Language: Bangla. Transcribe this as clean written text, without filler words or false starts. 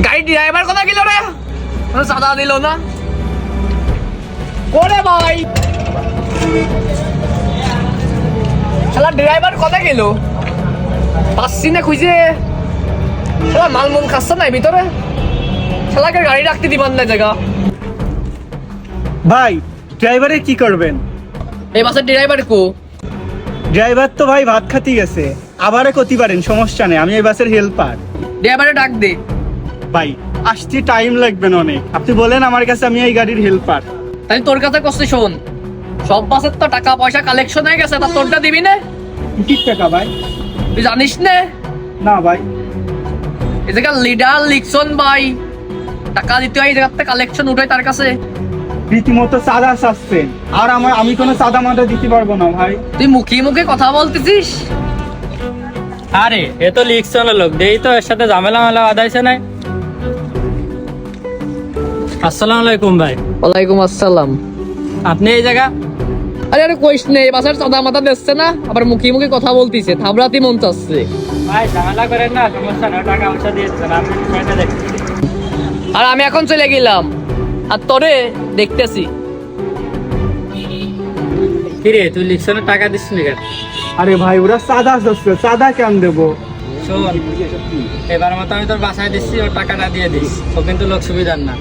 গাড়ি ড্রাইভার কথা গেল রে, চাঁদা দিল না করে ভাই। শালা ড্রাইভার কথা গেল, পাচ্ছি না খুঁজে। শালা মালমুল খাচ্ছে নাই ভিতরে, শালাকে গাড়ি রাখতে দিবার না জায়গা। ভাই ড্রাইভারে কি করবেন? এই বাসের ড্রাইভার কো? ড্রাইভার তো ভাই ভাত খাতে গেছে, আবারে ক্ষতি পারেন, সমস্যা নেই, আমি এই বাসের হেল্পার। ড্রাইভারে ডাক দে। ভাই আসতে টাইম লাগবে না অনেক, আপনি বলেন আমার কাছে, আমি এই গাড়ির হেল্পার। তাই তোর কাছে কষ্ট শোন, সব বাসের তো টাকা পয়সা কালেকশন হয়ে গেছে, তা তোরটা দিবি না? কি টাকা ভাই? তুই জানিস না না ভাই। এই জায়গা লিডার লিখছন ভাই, টাকা দিতে হয় এই জায়গাতে, কালেকশন উঠাই তার কাছে। রীতিমতো চাঁদা চাচ্ছেন, আর আমি কোনো চাঁদা মাদা দিতে পারবো না ভাই। তুই মুখে মুখে কথা বলতেছিস। আরে এ তো লিখছিল লোক, দেই তো এর সাথে ঝামেলা মেলা আদাইছে নাই। আসসালামু আলাইকুম ভাই। ওয়ালাইকুম আসসালাম। আপনি এই জায়গা? আরে আরে কইস নে, বাসার চাঁদা মাথা দিচ্ছে না, আবার মুখে মুখে কথা বলতিছে, থাবড়াতি মন চাচ্ছে। ভাই ঝামেলা করেন না, সমস্যা না, টাকা পয়সা দিয়েছেন আপনি, পয়সা দেখুন। আর আমি এখন চলে গেলাম, আর তোরে দেখতেছি। কিরে তুই লিখছনের টাকা দিস নি কেন? আরে ভাই ওরা চাঁদা চাচ্ছে, চাঁদা কেন দেবো? শোন, এবার মতো আমি তোর বাসায় দিচ্ছি, ওর টাকাটা দিয়ে দিস, ও কিন্তু লোক সুবিধার না।